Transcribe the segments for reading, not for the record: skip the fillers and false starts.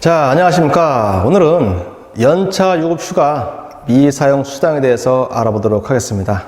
자, 안녕하십니까. 오늘은 연차 유급휴가 미사용 수당에 대해서 알아보도록 하겠습니다.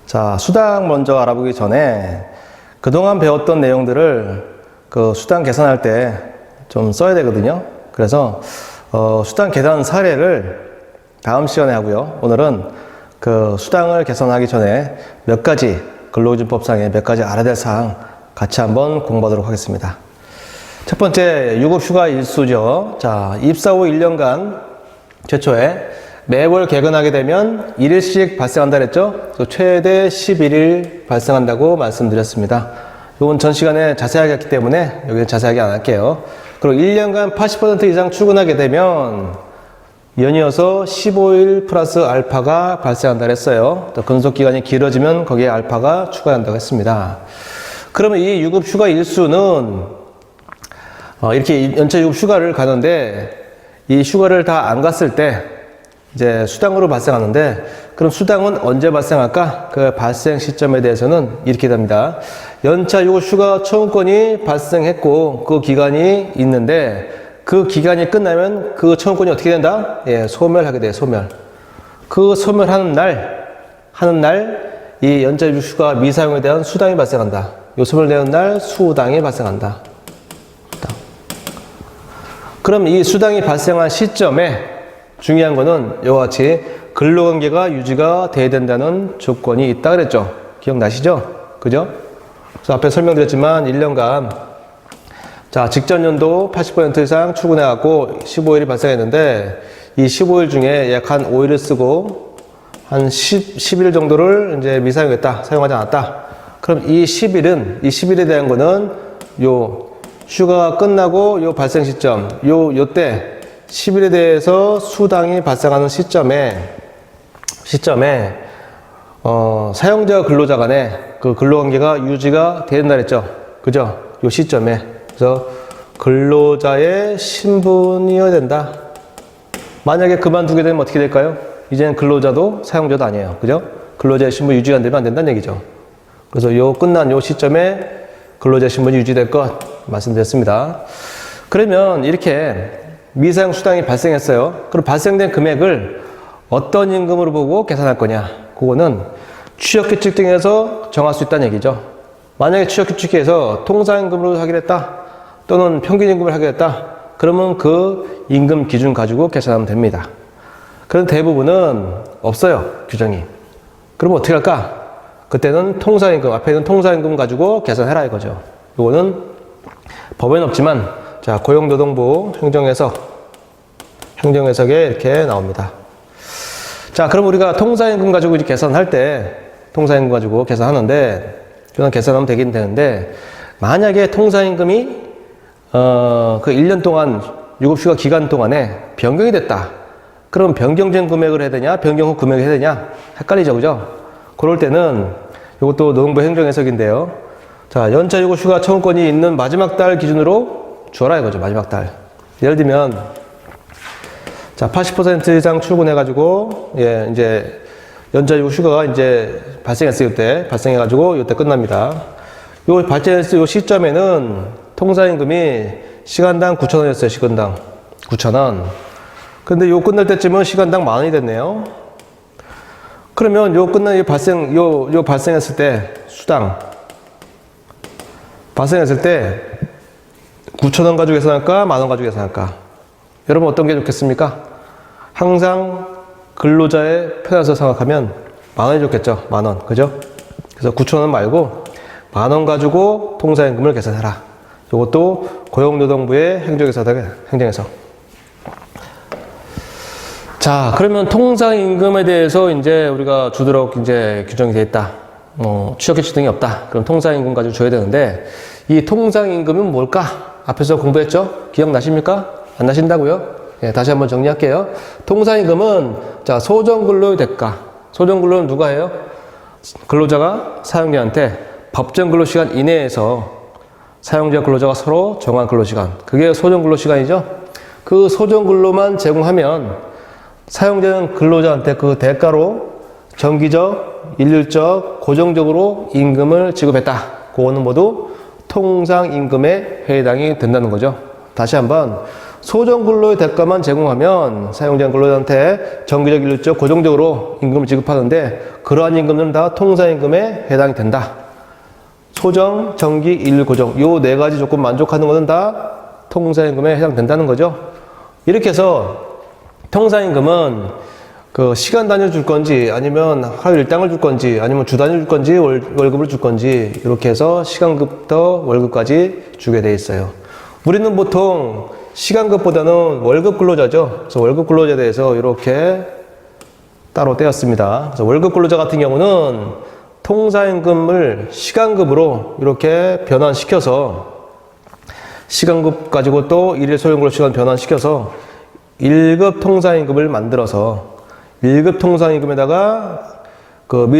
자, 수당 먼저 알아보기 전에 그동안 배웠던 내용들을 그 수당 계산할 때 좀 써야 되거든요. 그래서 수당 계산 사례를 다음 시간에 하고요. 오늘은 그 수당을 계산하기 전에 몇 가지 근로기준법상의 몇 가지 알아야 될 사항 같이 한번 공부하도록 하겠습니다. 첫 번째, 유급휴가 일수죠. 자, 입사 후 1년간 최초에 매월 개근하게 되면 1일씩 발생한다 그랬죠? 최대 11일 발생한다고 말씀드렸습니다. 이건 전 시간에 자세하게 했기 때문에 여기는 자세하게 안 할게요. 그리고 1년간 80% 이상 출근하게 되면 연이어서 15일 플러스 알파가 발생한다 그랬어요. 또 근속기간이 길어지면 거기에 알파가 추가한다고 했습니다. 그러면 이 유급휴가 일수는 이렇게 연차 유급 휴가를 가는데 이 휴가를 다 안 갔을 때 이제 수당으로 발생하는데 그럼 수당은 언제 발생할까? 그 발생 시점에 대해서는 이렇게 됩니다. 연차 유급 휴가 청구권이 발생했고 그 기간이 있는데 그 기간이 끝나면 그 청구권이 어떻게 된다? 예, 소멸하게 돼요. 소멸. 그 소멸하는 날 이 연차 유급 휴가 미사용에 대한 수당이 발생한다. 요 소멸되는 날 수당이 발생한다. 그럼 이 수당이 발생한 시점에 중요한 거는 이와 같이 근로관계가 유지가 돼야 된다는 조건이 있다 그랬죠. 기억나시죠? 그죠? 그래서 앞에 설명드렸지만 1년간 자, 직전 연도 80% 이상 출근해갖고 15일이 발생했는데 이 15일 중에 약 한 5일을 쓰고 한 10일 정도를 이제 미사용했다. 사용하지 않았다. 그럼 이 10일에 대한 거는 요 휴가가 끝나고 요 발생 시점, 요때 10일에 대해서 수당이 발생하는 시점에 사용자와 근로자 간에 그 근로관계가 유지가 된다 그랬죠. 그죠? 요 시점에. 그래서 근로자의 신분이어야 된다. 만약에 그만두게 되면 어떻게 될까요? 이제는 근로자도 사용자도 아니에요. 그죠? 근로자의 신분 유지가 안 되면 안 된다는 얘기죠. 그래서 요 끝난 요 시점에 근로자 신분이 유지될 것 말씀드렸습니다. 그러면 이렇게 미사용 수당이 발생했어요. 그럼 발생된 금액을 어떤 임금으로 보고 계산할 거냐? 그거는 취역규칙 등에서 정할 수 있다는 얘기죠. 만약에 취역규칙에서 통상임금으로 하기로 했다. 또는 평균임금을 하기로 했다. 그러면 그 임금 기준 가지고 계산하면 됩니다. 그런데 대부분은 없어요. 규정이. 그럼 어떻게 할까? 그때는 통상임금, 앞에 있는 통상임금 가지고 계산해라 이거죠. 이거는 법에는 없지만, 자, 고용노동부 행정해석에 이렇게 나옵니다. 자, 그럼 우리가 통상임금 가지고 이제 계산할 때, 통상임금 가지고 계산하는데, 그냥 계산하면 되긴 되는데, 만약에 통상임금이, 그 1년 동안, 유급휴가 기간 동안에 변경이 됐다. 그럼 변경 전 금액을 해야 되냐? 변경 후 금액을 해야 되냐? 헷갈리죠, 그죠? 그럴 때는, 이것도 노동부 행정해석인데요. 자, 연차 유급 휴가 청구권이 있는 마지막 달 기준으로 줘라 이거죠. 마지막 달. 예를 들면, 자, 80% 이상 출근해가지고, 예, 이제, 연차 유급 휴가가 이제 발생했어요. 이때. 발생해가지고, 이때 끝납니다. 요 발생했을 요 시점에는 통상임금이 시간당 9,000원이었어요. 시간당 9,000원. 근데 요 끝날 때쯤은 시간당 10,000원이 됐네요. 그러면 요 끝난 요 발생했을 때, 수당. 발생했을 때 9,000원 가지고 계산할까? 10,000원 가지고 계산할까? 여러분 어떤 게 좋겠습니까? 항상 근로자의 편에서 생각하면 10,000원이 좋겠죠. 10,000원. 그죠? 그래서 9,000원 말고 10,000원 가지고 통상임금을 계산해라. 이것도 고용노동부의 행정해석. 자, 그러면 통상임금에 대해서 이제 우리가 주도록 이제 규정이 되어 있다. 취역규칙 등이 없다. 그럼 통상임금 가지고 줘야 되는데, 이 통상임금은 뭘까? 앞에서 공부했죠? 기억나십니까? 안 나신다고요? 예, 다시 한번 정리할게요. 통상임금은, 자, 소정근로의 대가. 소정근로는 누가 해요? 근로자가 사용자한테 법정 근로시간 이내에서 사용자 근로자가 서로 정한 근로시간. 그게 소정근로시간이죠? 그 소정근로만 제공하면 사용자는 근로자한테 그 대가로 정기적, 일률적, 고정적으로 임금을 지급했다. 그거는 모두 통상임금에 해당이 된다는 거죠. 다시 한번 소정근로의 대가만 제공하면 사용자 근로자한테 정기적 일률적 고정적으로 임금을 지급하는데 그러한 임금은 다 통상임금에 해당이 된다. 소정, 정기, 일률, 고정 요 네 가지 조건 만족하는 것은 다 통상임금에 해당된다는 거죠. 이렇게 해서 통상임금은 그 시간 단위로 줄 건지 아니면 하루 일당을 줄 건지 아니면 주 단위로 줄 건지 월급을 줄 건지 이렇게 해서 시간급부터 월급까지 주게 돼 있어요. 우리는 보통 시간급보다는 월급 근로자죠. 그래서 월급 근로자에 대해서 이렇게 따로 떼었습니다. 그래서 월급 근로자 같은 경우는 통상임금을 시간급으로 이렇게 변환시켜서 시간급 가지고 또 일일 소요근로 시간 변환시켜서 1급 통상임금을 만들어서 1급 통상임금에다가 그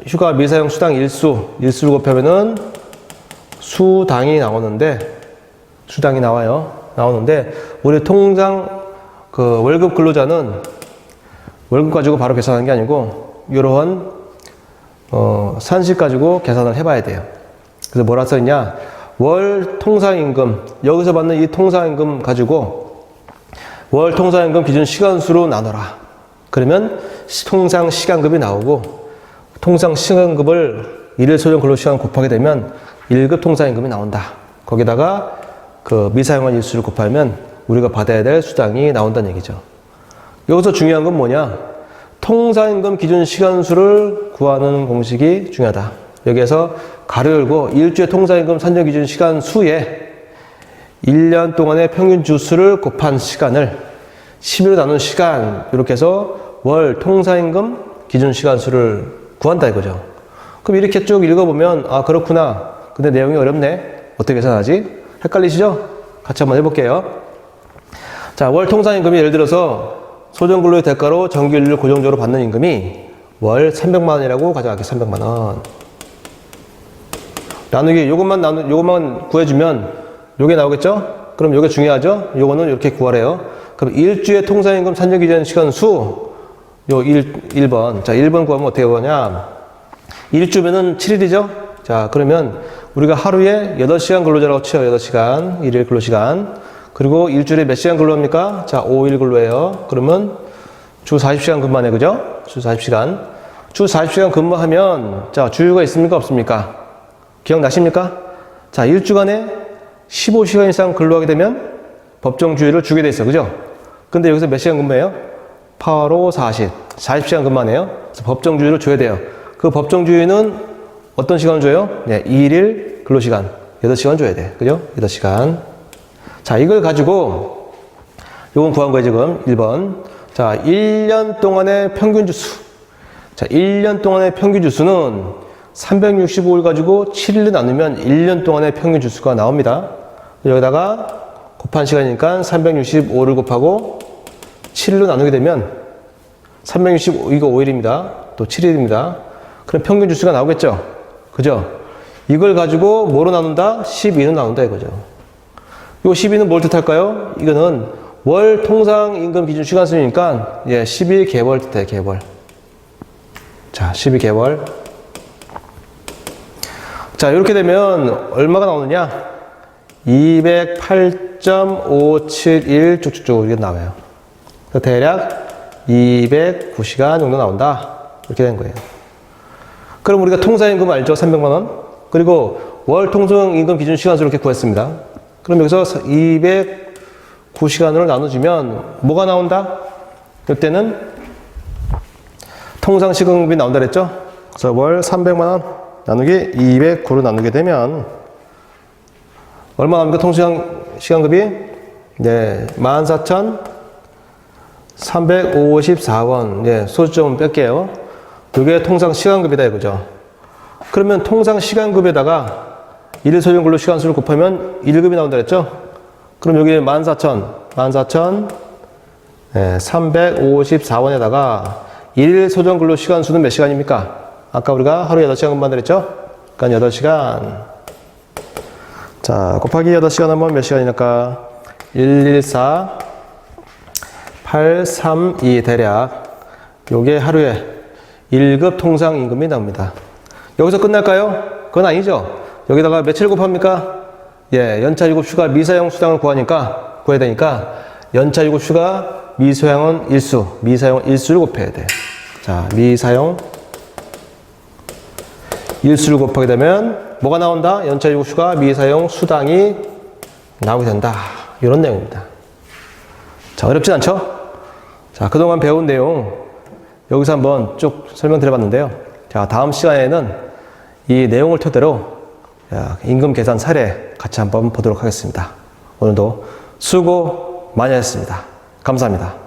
휴가 미사용 수당 일수를 곱하면은 수당이 나오는데 우리 통상 그 월급 근로자는 월급 가지고 바로 계산하는 게 아니고 이러한 산식 가지고 계산을 해봐야 돼요. 그래서 뭐라 써있냐? 월 통상임금 여기서 받는 이 통상임금 가지고 월 통상임금 기준 시간수로 나눠라. 그러면 통상 시간급이 나오고 통상 시간급을 일일 소정 근로시간 곱하게 되면 1급 통상임금이 나온다. 거기다가 그 미사용한 일수를 곱하면 우리가 받아야 될 수당이 나온다는 얘기죠. 여기서 중요한 건 뭐냐? 통상임금 기준 시간수를 구하는 공식이 중요하다. 여기에서 가로 열고 일주의 통상임금 산정 기준 시간 수에 1년 동안의 평균 주수를 곱한 시간을 12로 나눈 시간 이렇게 해서 월 통상임금 기준 시간수를 구한다 이거죠. 그럼 이렇게 쭉 읽어보면 아 그렇구나. 근데 내용이 어렵네. 어떻게 계산하지? 헷갈리시죠? 같이 한번 해볼게요. 자, 월 통상임금이 예를 들어서 소정근로의 대가로 정기일률 고정적으로 받는 임금이 월 300만 원이라고 가정할게요. 300만 원. 나누기 요것만 구해주면 요게 나오겠죠? 그럼 요게 중요하죠? 요거는 이렇게 구하래요. 그럼 일주의 통상임금 산정 기준 시간 수 요 1번. 자, 1번 구하면 어떻게 구하냐? 일주면은 7일이죠? 자, 그러면 우리가 하루에 8시간 근로자라고 쳐요. 8시간. 일일 근로시간. 그리고 일주일에 몇 시간 근로합니까? 자, 5일 근로예요. 그러면 주 40시간 근무하네. 그죠? 주 40시간. 주 40시간 근무하면, 자, 주휴가 있습니까? 없습니까? 기억나십니까? 자, 일주간에 15시간 이상 근로하게 되면 법정 주휴를 주게 돼 있어. 그죠? 근데 여기서 몇 시간 근무해요? 8, 5, 40. 40시간 근무하네요. 그래서 법정 주휴를 줘야 돼요. 그 법정 주휴는 어떤 시간을 줘요? 네, 2일 근로시간. 8시간 줘야 돼. 그죠? 8시간. 자, 이걸 가지고, 요건 구한 거예요, 지금. 1번. 자, 1년 동안의 평균 주수. 자, 1년 동안의 평균 주수는 365일 가지고 7일로 나누면 1년 동안의 평균 주수가 나옵니다. 여기다가 곱한 시간이니까 365를 곱하고 7일로 나누게 되면 365, 이거 5일입니다. 또 7일입니다. 그럼 평균 주수가 나오겠죠? 그죠? 이걸 가지고 뭐로 나눈다? 12로 나눈다 이거죠. 요 12는 뭘 뜻할까요? 이거는 월 통상임금 기준 시간수니까 12개월 뜻해, 개월. 자, 12개월. 자, 이렇게 되면 얼마가 나오느냐? 208.571 쭉쭉쭉 이렇게 나와요. 대략 209시간 정도 나온다. 이렇게 된 거예요. 그럼 우리가 통상임금 알죠? 300만 원. 그리고 월 통상임금 기준 시간수를 이렇게 구했습니다. 그럼 여기서 209시간으로 나눠주면 뭐가 나온다? 이때는 통상시간급이 나온다 그랬죠? 그래서 월 300만 원 나누기 209로 나누게 되면 얼마 나옵니까? 통상시간급이? 네, 14,354원. 네, 소수점은 뺄게요. 이게 통상시간급이다 이거죠. 그러면 통상시간급에다가 일일 소정 근로 시간수를 곱하면 1급이 나온다 그랬죠? 그럼 여기 14,354원에다가 일일 소정 근로 시간수는 몇 시간입니까? 아까 우리가 하루에 8시간 근무한다 그랬죠? 그러니까 8시간. 자, 곱하기 8시간 하면 몇 시간이니까? 114, 832 대략. 요게 하루에 1급 통상임금이 나옵니다. 여기서 끝날까요? 그건 아니죠. 여기다가 며칠 곱합니까? 예, 연차 7휴가 미사용 수당을 구하니까 구해야 되니까 연차 유급휴가 미사용은 일수, 미사용 일수를 곱해야 돼. 자, 미사용 일수를 곱하게 되면 뭐가 나온다? 연차 유급휴가 미사용 수당이 나오게 된다. 이런 내용입니다. 자, 어렵진 않죠? 자, 그동안 배운 내용 여기서 한번 쭉 설명드려봤는데요. 자, 다음 시간에는 이 내용을 토대로 임금 계산 사례 같이 한번 보도록 하겠습니다. 오늘도 수고 많이 하셨습니다. 감사합니다.